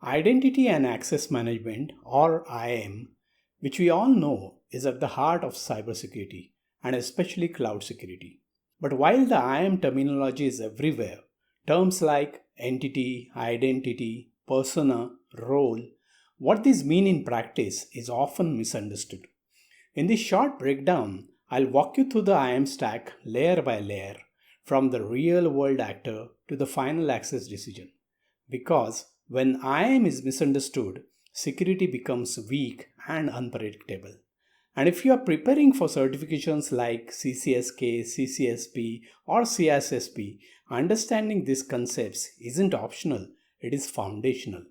Identity and Access Management, or IAM, which we all know is at the heart of cybersecurity and especially cloud security. But while the IAM terminology is everywhere, terms like entity, identity, persona, role, what these mean in practice is often misunderstood. In this short breakdown, I'll walk you through the IAM stack layer by layer, from the real world actor to the final access decision. Because when IAM is misunderstood, security becomes weak and unpredictable. And if you are preparing for certifications like CCSK, CCSP, or CISSP, understanding these concepts isn't optional, it is foundational.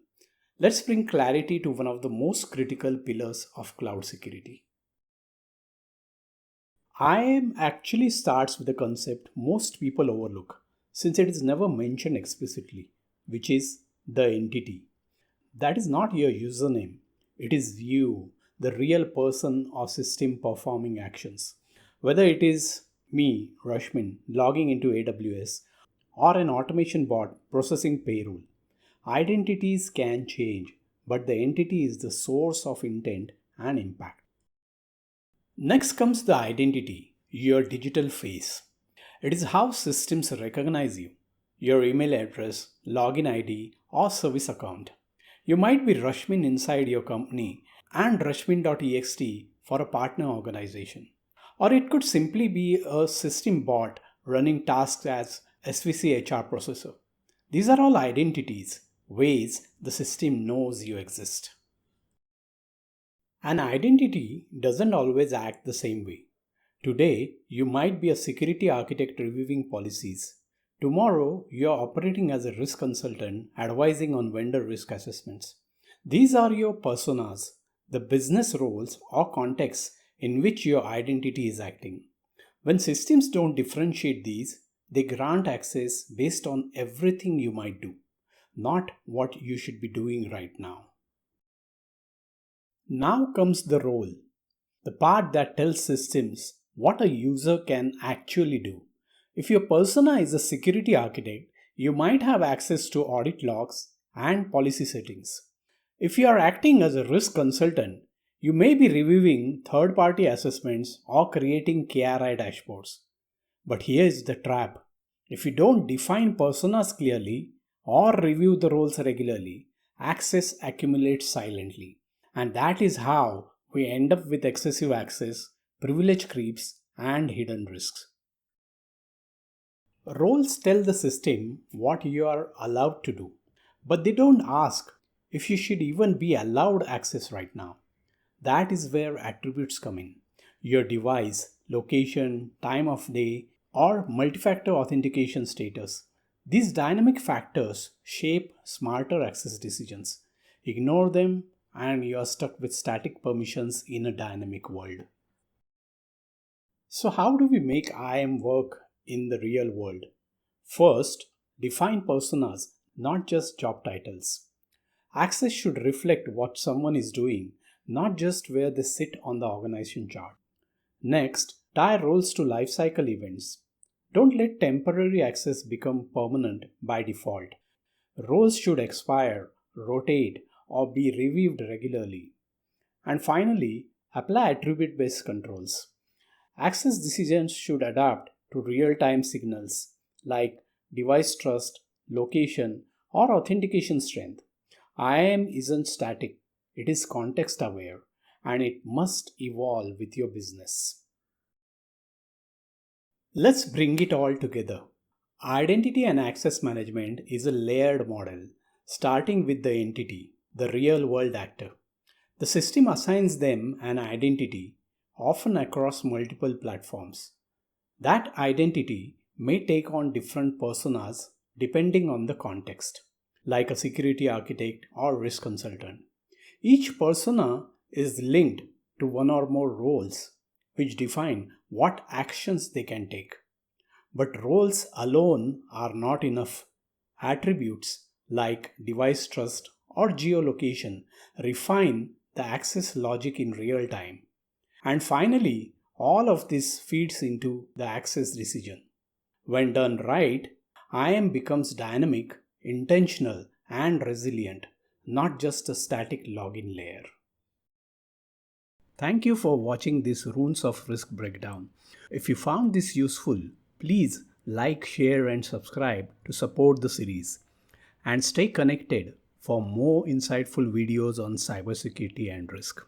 Let's bring clarity to one of the most critical pillars of cloud security. IAM actually starts with a concept most people overlook since it is never mentioned explicitly, which is the entity. That is not your username, it is you, the real person or system performing actions. Whether it is me, Rashmin, logging into AWS, or an automation bot processing payroll, identities can change, but the entity is the source of intent and impact. Next comes the identity, your digital face. It is how systems recognize you, your email address, login ID, or service account. You might be Rashmin inside your company and Rashmin.ext for a partner organization. Or it could simply be a system bot running tasks as SVC HR processor. These are all identities, ways the system knows you exist. An identity doesn't always act the same way. Today, you might be a security architect reviewing policies. Tomorrow, you are operating as a risk consultant advising on vendor risk assessments. These are your personas, the business roles or contexts in which your identity is acting. When systems don't differentiate these, they grant access based on everything you might do, not what you should be doing right now. Now comes the role, the part that tells systems what a user can actually do. If your persona is a security architect, you might have access to audit logs and policy settings. If you are acting as a risk consultant, you may be reviewing third party assessments or creating KRI dashboards. But here is the trap. If you don't define personas clearly or review the roles regularly, access accumulates silently. And that is how we end up with excessive access, privilege creeps, and hidden risks. Roles tell the system what you are allowed to do, but they don't ask if you should even be allowed access right now. That is where attributes come in. Your device, location, time of day, or multi-factor authentication status. These dynamic factors shape smarter access decisions. Ignore them and you are stuck with static permissions in a dynamic world. So how do we make IAM work in the real world? First, define personas, not just job titles. Access should reflect what someone is doing, not just where they sit on the organization chart. Next, tie roles to lifecycle events. Don't let temporary access become permanent by default. Roles should expire, rotate, or be reviewed regularly. And finally, apply attribute-based controls. Access decisions should adapt to real-time signals like device trust, location, or authentication strength. IAM isn't static, it is context aware, and it must evolve with your business. Let's bring it all together. Identity and access management is a layered model, starting with the entity, the real world actor. The system assigns them an identity, often across multiple platforms. That identity may take on different personas depending on the context, like a security architect or risk consultant. Each persona is linked to one or more roles, which define what actions they can take. But roles alone are not enough. Attributes like device trust or geolocation refine the access logic in real time. And finally, all of this feeds into the access decision. When done right, IAM becomes dynamic, intentional, and resilient, not just a static login layer. Thank you for watching this Runes of Risk breakdown. If you found this useful, please like, share, and subscribe to support the series. And stay connected for more insightful videos on cybersecurity and risk.